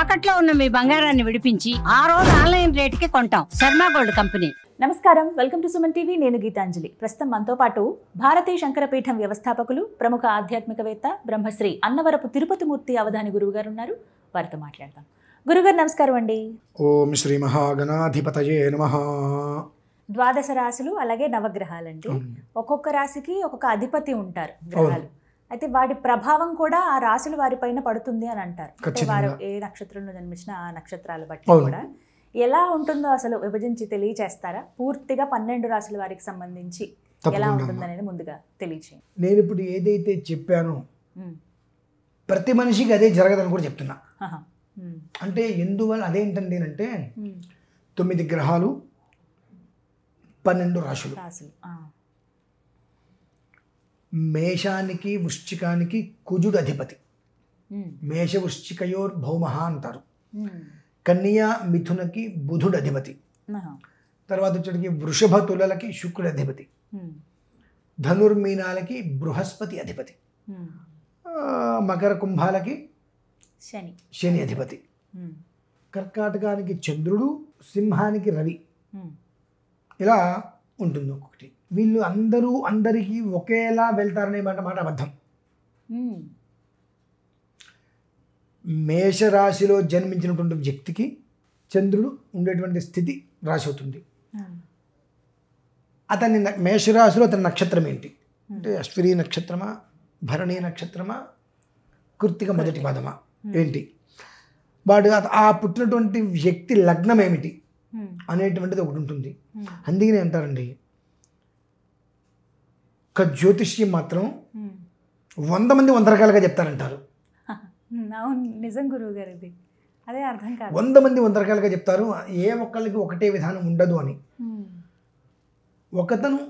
తాకట్లో ఉన్న మీ బంగారాన్ని విడిపించి ఆ రోజు ఆన్లైన్ రేటుకి కొంటాం. Sharma gold company. నమస్కారం, వెల్కమ్ టు సుమన్ టీవీ. నేను గీతాంజలి. ప్రస్తుతం మనతో పాటు భారతీయ శంకరపీఠం వ్యవస్థాపకులు, ప్రముఖ ఆధ్యాత్మికవేత్త బ్రహ్మశ్రీ అన్నవరపు తిరుపతిమూర్తి అవధాని గురువు గారు ఉన్నారు. వారితో మాట్లాడదాం. గురుగారు నమస్కారం అండి. ఓం శ్రీ మహాగణాధిపతయే నమః. ద్వాదశ రాశులు అలాగే నవగ్రహాలండి. ఒక్కొక్క రాశికి ఒక్కొక్క అధిపతి ఉంటారు గ్రహాలు. అయితే వాటి ప్రభావం కూడా ఆ రాశుల వారిపైన పడుతుంది అని అంటారు. అంటే వారు ఏ నక్షత్రంలో జన్మించిన ఆ నక్షత్రాలు బట్టి కూడా ఎలా ఉంటుందో అసలు విభజించి తెలియచేస్తారా? పూర్తిగా 12 రాశుల వారికి సంబంధించి ఎలా ఉంటుందనేది ముందుగా తెలియచేయండి. నేను ఇప్పుడు ఏదైతే చెప్పానో ప్రతి మనిషికి అదే జరగదని కూడా చెప్తున్నా. అంటే ఎందువల్ల అదేంటండి అంటే 9 గ్రహాలు 12 రాశులు. మేషానికి వృశ్చికానికి కుజుడు అధిపతి. మేష వృశ్చికయోర్ భౌమః అంటారు. కన్యా మిథునకి బుధుడు అధిపతి. తర్వాత వచ్చేటికి వృషభ తులలకి శుక్రుడు అధిపతి. ధనుర్మీనాలకి బృహస్పతి అధిపతి. మకర కుంభాలకి శని అధిపతి. కర్కాటకానికి చంద్రుడు, సింహానికి రవి. ఇలా ఉంటుంది ఒక్కొక్కటి. వీళ్ళు అందరికీ ఒకేలా వెళ్తారనే మాట అబద్ధం. మేషరాశిలో జన్మించినటువంటి వ్యక్తికి చంద్రుడు ఉండేటువంటి స్థితి రాశి అవుతుంది. అతని మేషరాశిలో అతని నక్షత్రం ఏంటి అంటే అశ్విని నక్షత్రమా, భరణి నక్షత్రమా, కృత్తిక మొదటి పాదమా ఏంటి, వాడు ఆ పుట్టినటువంటి వ్యక్తి లగ్నం ఏమిటి అనేటువంటిది ఒకటి ఉంటుంది. అందుకనే అంటారండి, ఒక జ్యోతిష్యం మాత్రం 100 మంది 100 రకాలుగా చెప్తారంటారు. నిజం గురువు గారు, ఇది అదే అర్థం కాదు. 100 మంది 100 రకాలుగా చెప్తారు. ఏ ఒక్కరికి ఒకటే విధానం ఉండదు అని. ఒకతను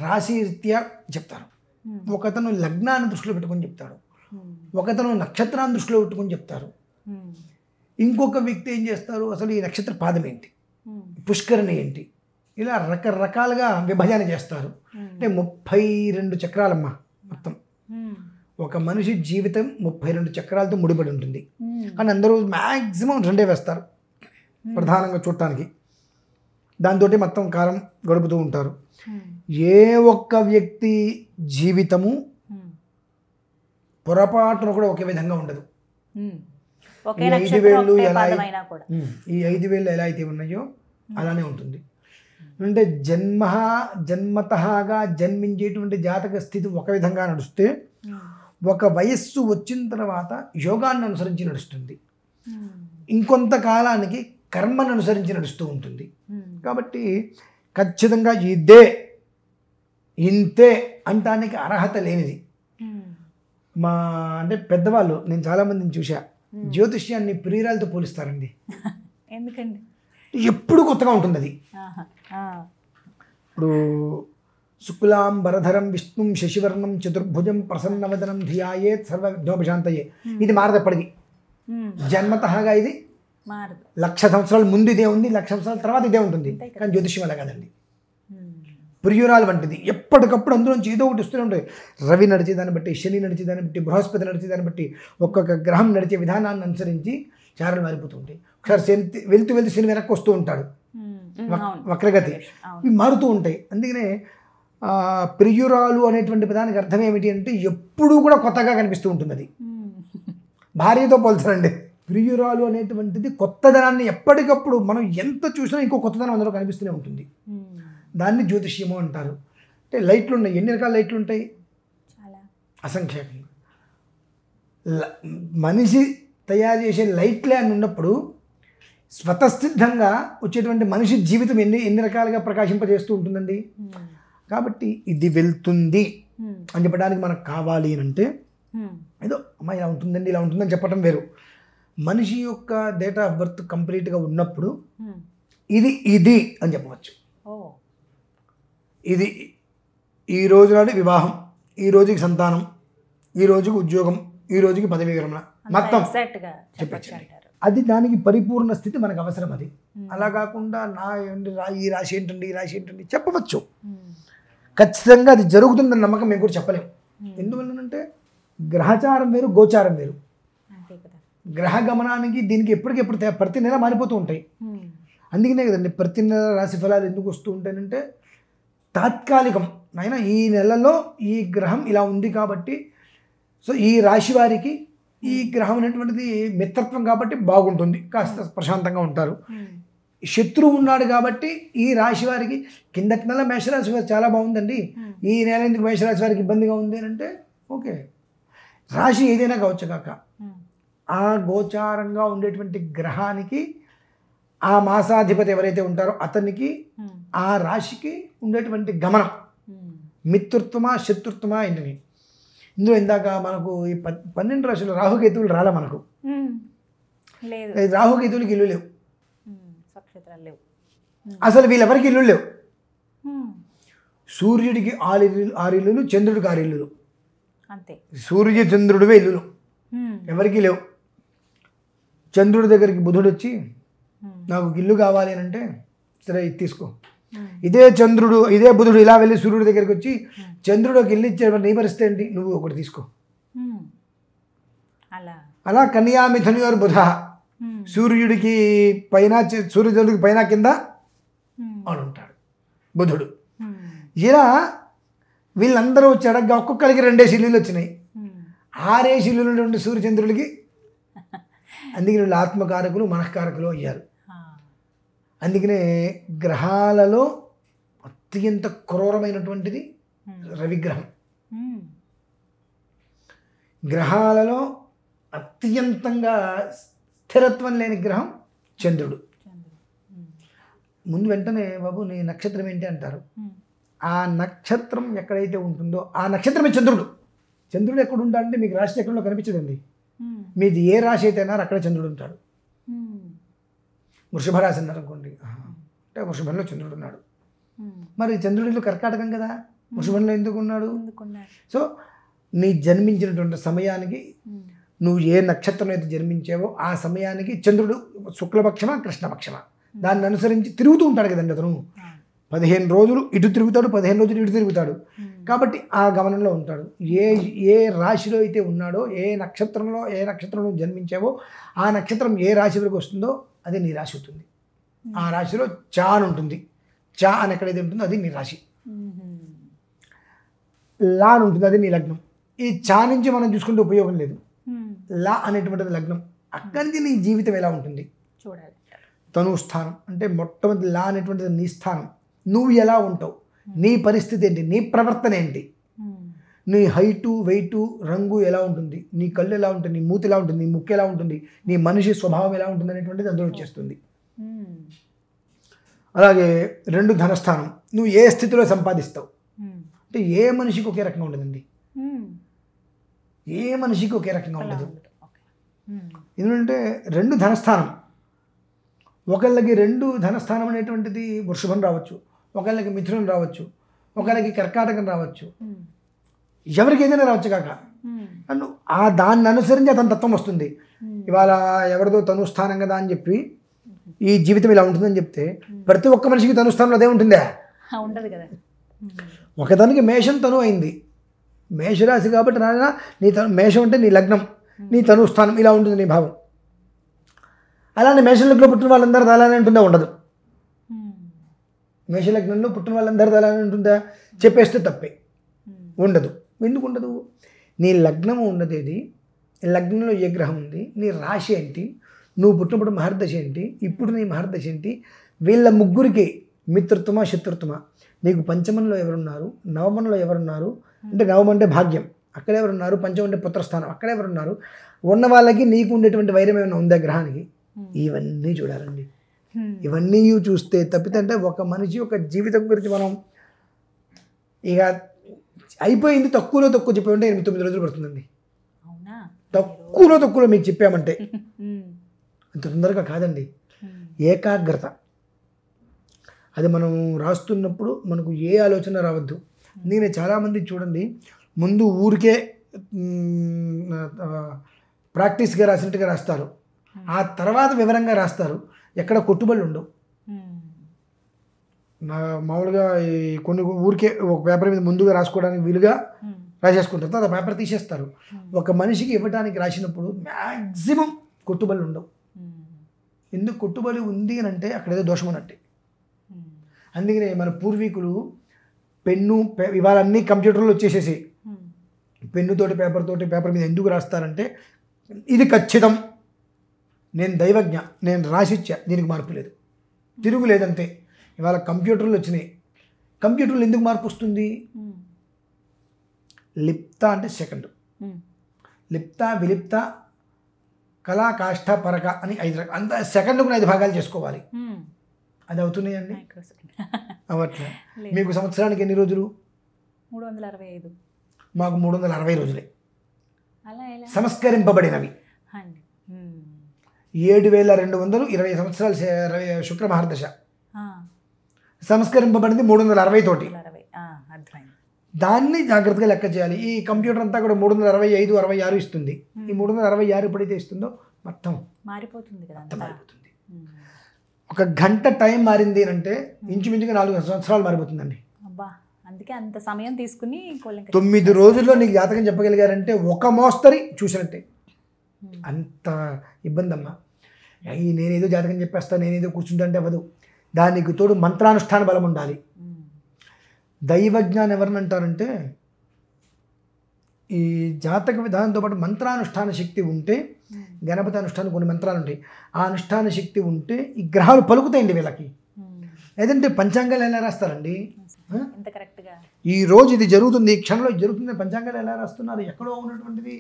రాశిరీత్యా చెప్తారు, ఒకతను లగ్నాన్ని దృష్టిలో పెట్టుకొని చెప్తాడు, ఒకతను నక్షత్రాన్ని దృష్టిలో పెట్టుకొని చెప్తారు, ఇంకొక వ్యక్తి ఏం చేస్తారు, అసలు ఈ నక్షత్ర పాదం ఏంటి, పుష్కరిణి ఏంటి, ఇలా రకరకాలుగా విభజన చేస్తారు. అంటే 32 చక్రాలమ్మా మొత్తం. ఒక మనిషి జీవితం 32 చక్రాలతో ముడిపడి ఉంటుంది. కానీ అందరూ మ్యాక్సిమం 2 వేస్తారు ప్రధానంగా చూడటానికి. దాంతో మొత్తం కాలం గడుపుతూ ఉంటారు. ఏ ఒక్క వ్యక్తి జీవితము పొరపాటున కూడా ఒకే విధంగా ఉండదు. ఈ 5 వేళ్ళు ఎలా అయితే ఉన్నాయో అలానే ఉంటుంది. అంటే జన్మతహాగా జన్మించేటువంటి జాతక స్థితి ఒక విధంగా నడుస్తే, ఒక వయస్సు వచ్చిన తర్వాత యోగాన్ని అనుసరించి నడుస్తుంది, ఇంకొంతకాలానికి కర్మను అనుసరించి నడుస్తూ ఉంటుంది. కాబట్టి ఖచ్చితంగా ఇంతే అంటానికి అర్హత లేనిది. అంటే పెద్దవాళ్ళు, నేను చాలామందిని చూసా, జ్యోతిష్యాన్ని ప్రియురాలతో పోలిస్తారండి. ఎందుకండి? ఎప్పుడు కొత్తగా ఉంటుంది అది. ఇప్పుడు శుక్లాం వరధరం విష్ణుం శశివర్ణం చతుర్భుజం ప్రసన్నవదనం ధియాయేత్ సర్వవిఘ్నోపశాంతయే. ఇది మారదప్పటికి. జన్మతహాగా ఇది 1,00,000 సంవత్సరాల ముందు ఇదే ఉంది, 1,00,000 సంవత్సరాల తర్వాత ఇదే ఉంటుంది. కానీ జ్యోతిష్యం అలా కాదండి. ప్రియురాలు వంటిది. ఎప్పటికప్పుడు అందులోంచి ఏదో ఒకటి వస్తూనే ఉంటుంది. రవి నడిచేదాన్ని బట్టి, శని నడిచేదాన్ని బట్టి, బృహస్పతి నడిచేదాన్ని బట్టి, ఒక్కొక్క గ్రహం నడిచే విధానాన్ని అనుసరించి చారలు మారిపోతూ ఉంటాయి. ఒకసారి శని వెళ్తూ శని వెనక్కి వస్తూ ఉంటాడు, వక్రగతి. ఇవి మారుతూ ఉంటాయి. అందుకనే ప్రియురాలు అనేటువంటి పదానికి అర్థం ఏమిటి అంటే ఎప్పుడూ కూడా కొత్తగా కనిపిస్తూ ఉంటుంది. అది భార్యతో పోల్చరండి. ప్రియురాలు అనేటువంటిది కొత్తదనాన్ని ఎప్పటికప్పుడు మనం ఎంత చూసినా ఇంకో కొత్తదనం అందులో కనిపిస్తూనే ఉంటుంది. దాన్ని జ్యోతిష్యము అంటారు. అంటే లైట్లు ఉన్నాయి. ఎన్ని రకాల లైట్లు ఉంటాయి? అసంఖ్యాకంగా. మనిషి తయారు చేసే లైట్లే అని ఉన్నప్పుడు స్వతసిద్ధంగా వచ్చేటువంటి మనిషి జీవితం ఎన్ని రకాలుగా ప్రకాశింపజేస్తూ ఉంటుందండి. కాబట్టి ఇది వెళ్తుంది అని చెప్పడానికి మనకు కావాలి అని అంటే ఏదో అమ్మ ఇలా ఉంటుందండి, ఇలా ఉంటుందని చెప్పడం వేరు. మనిషి యొక్క డేట్ ఆఫ్ బర్త్ కంప్లీట్గా ఉన్నప్పుడు ఇది అని చెప్పవచ్చు. ఇది ఈ రోజు నాడు వివాహం, ఈ రోజుకి సంతానం, ఈ రోజుకి ఉద్యోగం, ఈ రోజుకి పదవి విరమణ, మొత్తం చెప్పచ్చు. అది దానికి పరిపూర్ణ స్థితి మనకు అవసరం. అది అలా కాకుండా ఈ రాశి ఏంటండి, ఈ రాశి ఏంటండి చెప్పవచ్చు. ఖచ్చితంగా అది జరుగుతుందని నమ్మకం మేము కూడా చెప్పలేము. ఎందువల్లనంటే గ్రహచారం వేరు, గోచారం వేరు. గ్రహ గమనానికి దీనికి ఎప్పటికెప్పుడు ప్రతి నెల మారిపోతూ ఉంటాయి. అందుకనే కదండి ప్రతి నెల రాశి ఫలాలు ఎందుకు వస్తూ ఉంటాయంటే తాత్కాలికం. అయినా ఈ నెలలో ఈ గ్రహం ఇలా ఉంది కాబట్టి, సో ఈ రాశి వారికి ఈ గ్రహం అనేటువంటిది మిత్రత్వం కాబట్టి బాగుంటుంది, కాస్త ప్రశాంతంగా ఉంటారు. శత్రువు ఉన్నాడు కాబట్టి ఈ రాశి వారికి కిందటి నెల మేషరాశి వారికి చాలా బాగుందండి, ఈ నెల ఎందుకు మేషరాశి వారికి ఇబ్బందిగా ఉంది అని అంటే ఓకే, రాశి ఏదైనా కావచ్చు కాక ఆ గోచారంగా ఉండేటువంటి గ్రహానికి ఆ మాసాధిపతి ఎవరైతే ఉంటారో అతనికి ఆ రాశికి ఉండేటువంటి గమనం మిత్రుత్వమా శత్రుత్వమా ఏంటని. ఇందులో ఇందాక మనకు ఈ 12 రాశులు రాహుకేతువులు రాలే మనకు. రాహుకేతువులకి ఇల్లు లేవు, అసలు వీళ్ళెవరికి ఇల్లు లేవు. సూర్యుడికి 6 ఇల్లులు, చంద్రుడికి 6 ఇల్లులు, అంతే. సూర్య చంద్రుడివే ఇల్లులు, ఎవరికి లేవు. చంద్రుడి దగ్గరికి బుధుడు వచ్చి నాకు ఇల్లు కావాలి అని అంటే సరే ఇది తీసుకో. ఇదే చంద్రుడు ఇదే బుధుడు ఇలా వెళ్ళి సూర్యుడి దగ్గరికి వచ్చి చంద్రుడు ఒక ఇల్లు ఇచ్చే నీ పరిస్థితి ఏంటి, నువ్వు ఒకటి తీసుకో. అలా కన్యా మిథునయోర్ బుధ, సూర్యుడికి పైన సూర్యచంద్రుడికి పైన కింద అని ఉంటాడు బుధుడు. ఇలా వీళ్ళందరూ వచ్చి అడగ్గా ఒక్కొక్కరికి 2 ఇల్లులు వచ్చినాయి, 6 ఇల్లులు ఉండే సూర్యచంద్రుడికి. అందుకని వీళ్ళు ఆత్మకారకులు మనఃకారకులు అయ్యారు. అందుకనే గ్రహాలలో అత్యంత క్రూరమైనటువంటిది రవిగ్రహం, గ్రహాలలో అత్యంతంగా స్థిరత్వం లేని గ్రహం చంద్రుడు. ముందు వెంటనే బాబు నీ నక్షత్రం ఏంటి అంటారు. ఆ నక్షత్రం ఎక్కడైతే ఉంటుందో ఆ నక్షత్రమే చంద్రుడు. చంద్రుడు ఎక్కడ ఉంటాడంటే మీకు రాశి చక్రంలో కనిపించదండి. మీది ఏ రాశి అయితే అన్నారు అక్కడ చంద్రుడు ఉంటాడు. వృషభ రాశి అన్నారు అనుకోండి, అంటే వృషభంలో చంద్రుడు ఉన్నాడు. మరి చంద్రుడిలో కర్కాటకం కదా, వృషభంలో ఎందుకు ఉన్నాడు? సో నీ జన్మించినటువంటి సమయానికి నువ్వు ఏ నక్షత్రం అయితే జన్మించావో ఆ సమయానికి చంద్రుడు శుక్లపక్షమా కృష్ణపక్షమా దాన్ని అనుసరించి తిరుగుతూ ఉంటాడు కదండి. అతను 15 రోజులు ఇటు తిరుగుతాడు, 15 రోజులు ఇటు తిరుగుతాడు. కాబట్టి ఆ గమనంలో ఉంటాడు. ఏ రాశిలో అయితే ఉన్నాడో ఏ నక్షత్రంలో జన్మించావో ఆ నక్షత్రం ఏ రాశి వరకు వస్తుందో అది నీ రాశి అవుతుంది. ఆ రాశిలో చా అని ఉంటుంది, చా అని ఎక్కడైతే ఉంటుందో అది నీ రాశి. లా అని ఉంటుంది, అది నీ లగ్నం. ఈ చా నుంచి మనం చూసుకుంటే ఉపయోగం లేదు, లా అనేటువంటిది లగ్నం. అక్కడి నుంచి నీ జీవితం ఎలా ఉంటుంది చూడాలి. తను స్థానం అంటే మొట్టమొదటి లా అనేటువంటిది నీ స్థానం. నువ్వు ఎలా ఉంటావు, నీ పరిస్థితి ఏంటి, నీ ప్రవర్తన ఏంటి, నీ హైటు వెయిటు రంగు ఎలా ఉంటుంది, నీ కళ్ళు ఎలా ఉంటుంది, నీ మూతి ఎలా ఉంటుంది, నీ ముక్కు ఎలా ఉంటుంది, నీ మనిషి స్వభావం ఎలా ఉంటుంది అనేటువంటిది అందులో వచ్చేస్తుంది. అలాగే 2 ధనస్థానం, నువ్వు ఏ స్థితిలో సంపాదిస్తావు అంటే ఏ మనిషికి ఒకే రకంగా ఉండదండి, ఏ మనిషికి ఒకే రకంగా ఉండదు. ఎందుకంటే 2 ధనస్థానం, ఒకళ్ళకి 2 ధనస్థానం అనేటువంటిది వృషభం రావచ్చు, ఒకళ్ళకి మిథునం రావచ్చు, ఒకళ్ళకి కర్కాటకం రావచ్చు, ఎవరికి ఏదైనా రావచ్చు కాక. అండ్ దాన్ని అనుసరించి అతని తత్వం వస్తుంది. ఇవాళ ఎవరిదో తనుస్థానం కదా అని చెప్పి ఈ జీవితం ఇలా ఉంటుందని చెప్తే ప్రతి ఒక్క మనిషికి తనుస్థానంలో అదే ఉంటుందా? ఉండదు కదా. ఒకదానికి మేషం తను అయింది, మేషరాశి కాబట్టి నాన్న నీ మేషం అంటే నీ లగ్నం, నీ తనుస్థానం ఇలా ఉంటుంది నీ భావం. అలానే మేషలగ్నంలో పుట్టిన వాళ్ళందరూ అలానే ఉంటుందా? ఉండదు. మేషలగ్నంలో పుట్టిన వాళ్ళందరూ అలానే ఉంటుందా? చెప్పేస్తే తప్పే, ఉండదు. ఎందుకు ఉండదు? నీ లగ్నము ఉన్నదేది, లగ్నంలో ఏ గ్రహం ఉంది, నీ రాశి ఏంటి, నువ్వు పుట్టినప్పుడు మహర్దశ ఏంటి, ఇప్పుడు నీ మహర్దశ ఏంటి, వీళ్ళ ముగ్గురికి మిత్రత్వమా శత్రుత్వమా, నీకు పంచమంలో ఎవరున్నారు, నవమంలో ఎవరున్నారు, అంటే నవమం అంటే భాగ్యం అక్కడ ఎవరున్నారు, పంచమం అంటే పుత్రస్థానం అక్కడ ఎవరున్నారు, ఉన్న వాళ్ళకి నీకు ఉండేటువంటి వైరం ఏమైనా ఉందా గ్రహానికి, ఇవన్నీ చూడాలండి. ఇవన్నీ చూస్తే తప్పితే అంటే ఒక మనిషి యొక్క జీవితం గురించి మనం ఇక అయిపోయింది తక్కువలో తక్కువ చెప్పామంటే 8-9 రోజులు పడుతుందండి. తక్కువలో మీకు చెప్పామంటే అంత తొందరగా కాదండి. ఏకాగ్రత, అది మనం రాస్తున్నప్పుడు మనకు ఏ ఆలోచన రావద్దు. నేను చాలామంది చూడండి ముందు ఊరికే ప్రాక్టీస్గా రాసినట్టుగా రాస్తారు, ఆ తర్వాత వివరంగా రాస్తారు, ఎక్కడ కొట్టుబడులు ఉండవు. మామూలుగా కొన్ని ఊరికే ఒక పేపర్ మీద ముందుగా రాసుకోవడానికి వీలుగా రాసేసుకుంటారు, తర్వాత పేపర్ తీసేస్తారు. ఒక మనిషికి ఇవ్వడానికి రాసినప్పుడు మ్యాక్సిమం కొట్టుబడులు ఉండవు. ఎందుకు కొట్టుబడి ఉంది అని అంటే అక్కడ ఏదో దోషం ఉన్నట్టే. అందుకనే మన పూర్వీకులు పెన్ను ఇవాళ అన్నీ కంప్యూటర్లో వచ్చేసేసి పెన్నుతోటి పేపర్ మీద ఎందుకు రాస్తారంటే ఇది ఖచ్చితం, నేను దైవజ్ఞ, నేను రాసిచ్చా, దీనికి మార్పు లేదు, తిరుగులేదంతే. ఇవాళ కంప్యూటర్లు వచ్చినాయి. కంప్యూటర్లో ఎందుకు మార్పు వస్తుంది? లిప్త అంటే సెకండ్, లిప్త విలిప్త కళా కాష్ట పరక అని 5 రకాలు, అంత సెకండ్కు 5 భాగాలు చేసుకోవాలి. అది అవుతున్నాయండి? అవట్లే. మీకు సంవత్సరానికి ఎన్ని రోజులు? 365. మాకు 360 రోజులే సంస్కరింపబడినవి. 7220 సంవత్సరాలు శుక్ర మహర్దశ సంస్కరింపబడింది 360 తోటి. దాన్ని జాగ్రత్తగా లెక్క చేయాలి. ఈ కంప్యూటర్ అంతా కూడా 365, 66 ఇస్తుంది. ఈ 366 ఎప్పుడైతే ఇస్తుందో మొత్తం మారిపోతుంది కదా, మొత్తం మారిపోతుంది. ఒక గంట టైం మారింది అంటే ఇంచుమించుగా 4 సంవత్సరాలు మారిపోతుందండి. అబ్బా, అందుకే అంత సమయం తీసుకుని 9 రోజుల్లో నీకు జాతకం చెప్పగలిగారంటే ఒక మోస్తరి చూసినట్టే. అంత ఇబ్బంది అమ్మా. నేనేదో జాతకం చెప్పేస్తా, నేనేదో కూర్చుంటా అంటే అవ్వదు. దానికి తోడు మంత్రానుష్ఠాన బలం ఉండాలి. దైవజ్ఞానం ఎవరిని అంటారంటే ఈ జాతక విధానంతో పాటు మంత్రానుష్ఠాన శక్తి ఉంటే, గణపతి అనుష్ఠానం కొన్ని మంత్రాలు ఉంటాయి, ఆ అనుష్ఠాన శక్తి ఉంటే ఈ గ్రహాలు పలుకుతాయండి వీళ్ళకి. లేదంటే పంచాంగాలు ఎలా రాస్తారండి? ఈ రోజు ఇది జరుగుతుంది, ఈ క్షణంలో జరుగుతుంది, పంచాంగాలు ఎలా రాస్తున్నారు? ఎక్కడో ఉన్నటువంటిది.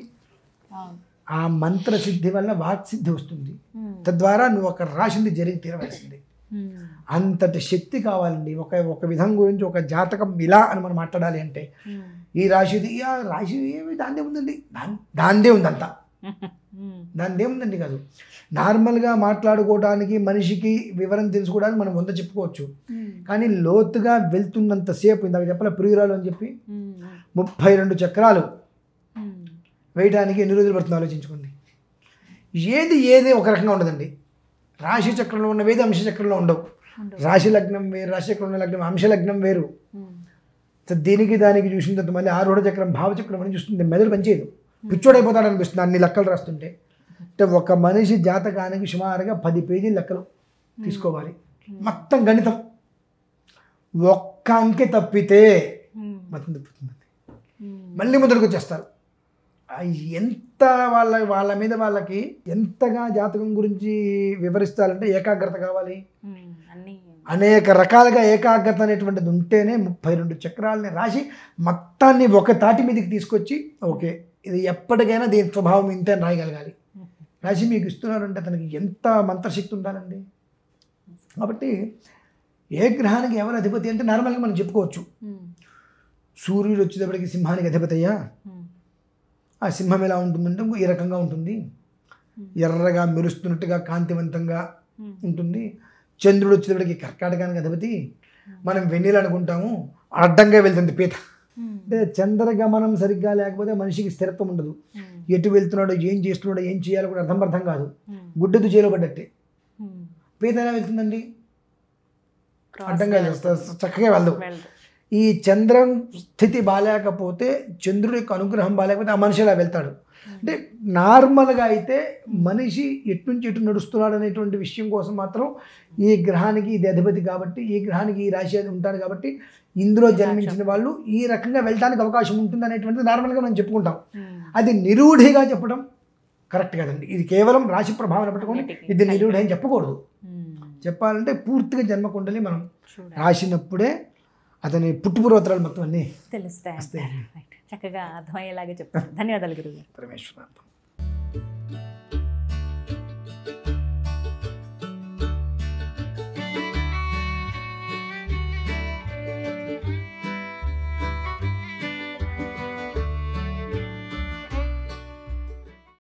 ఆ మంత్రసిద్ధి వల్ల వాక్సిద్ధి వస్తుంది. తద్వారా నువ్వు ఒక రాసింది జరిగి తీరవలసింది. అంతటి శక్తి కావాలండి. ఒక విధం గురించి ఒక జాతకం ఇలా అని మనం మాట్లాడాలి అంటే ఈ రాశిది రాశి దాందే ఉందండి, దాందే ఉందంతా, దాందే ఉందండి కాదు. నార్మల్గా మాట్లాడుకోవడానికి మనిషికి వివరం తెలుసుకోవడానికి మనం 100 చెప్పుకోవచ్చు. కానీ లోతుగా వెళ్తున్నంతసేపు, ఇందాక చెప్పాలి ప్రియురాలు అని చెప్పి 32 చక్రాలు వేయడానికి ఎన్ని రోజులు పడుతుందో ఆలోచించుకోండి. ఏది ఒక రకంగా ఉండదండి. రాశి చక్రంలో ఉన్నవేది అంశ చక్రంలో ఉండవు. రాశి లగ్నం వేరు, రాశి చక్రంలో లగ్నం, అంశ లగ్నం వేరు. దీనికి దానికి చూసిన తర్వాత మళ్ళీ ఆరూఢ చక్రం, భావచక్రం అని చూస్తుంది. మెదడు పనిచేయదు, పిచ్చోడైపోతాడు అనిపిస్తుంది అన్ని లెక్కలు రాస్తుంటే. అంటే ఒక మనిషి జాతకానికి సుమారుగా 10 పేజీలు లెక్కలు తీసుకోవాలి. మొత్తం గణితం. ఒక్క అంకె తప్పితే మొత్తం తప్పుతుందండి. మళ్ళీ మొదలుకు వచ్చేస్తారు. ఎంత వాళ్ళ మీద వాళ్ళకి ఎంతగా జాతకం గురించి వివరిస్తారంటే ఏకాగ్రత కావాలి. అనేక రకాలుగా ఏకాగ్రత అనేటువంటిది ఉంటేనే 32 చక్రాలని రాసి మొత్తాన్ని ఒక తాటి మీదకి తీసుకొచ్చి ఓకే ఇది ఎప్పటికైనా దీని స్వభావం ఇంతే అని రాయగలగాలి. రాసి మీకు ఇస్తున్నారంటే అతనికి ఎంత మంత్రశక్తి ఉండాలండి. కాబట్టి ఏ గ్రహానికి ఎవరు అధిపతి అంటే నార్మల్గా మనం చెప్పుకోవచ్చు. సూర్యుడు వచ్చేటప్పటికి సింహానికి అధిపతి అయ్యా, ఆ సింహం ఎలా ఉంటుందంటే ఈ రకంగా ఉంటుంది, ఎర్రగా మెరుస్తున్నట్టుగా కాంతివంతంగా ఉంటుంది. చంద్రుడు వచ్చేటప్పటికి కర్కాటకానికి అధిపతి, మనం వెన్నెల అనుకుంటాము, అడ్డంగా వెళ్తుంది పీత. అంటే చంద్రగమనం సరిగ్గా లేకపోతే మనిషికి స్థిరత్వం ఉండదు. ఎటు వెళ్తున్నాడో, ఏం చేస్తున్నాడో, ఏం చేయాలో కూడా అర్థం కాదు. గుడ్డదు చేలో పడ్డట్టే. పీత ఎలా వెళ్తుందండి? అడ్డంగా చక్కగా వెళ్దాం. ఈ చంద్రం స్థితి బాగాలేకపోతే, చంద్రుడి యొక్క అనుగ్రహం బాగాలేకపోతే ఆ మనిషి అలా వెళ్తాడు. అంటే నార్మల్గా అయితే మనిషి ఎటు నుంచి ఎటు నడుస్తున్నాడు అనేటువంటి విషయం కోసం మాత్రం ఈ గ్రహానికి ఇది అధిపతి కాబట్టి, ఈ గ్రహానికి ఈ రాశి అది ఉంటాడు కాబట్టి ఇందులో జన్మించిన వాళ్ళు ఈ రకంగా వెళ్ళడానికి అవకాశం ఉంటుంది అనేటువంటిది నార్మల్గా మనం చెప్పుకుంటాం. అది నిరూఢిగా చెప్పడం కరెక్ట్ కదండి. ఇది కేవలం రాశి ప్రభావం పట్టుకొని ఇది నిరూఢి అని చెప్పకూడదు. చెప్పాలంటే పూర్తిగా జన్మకుండలి మనం రాసినప్పుడే అతని పుట్టుపూర్వోత్తరాలు మొత్తం అన్నీ తెలుస్తాయి. చక్కగా అర్థమయ్యేలాగా చెప్తాను. ధన్యవాదాలు గురుగారు. పరమేశ్వర.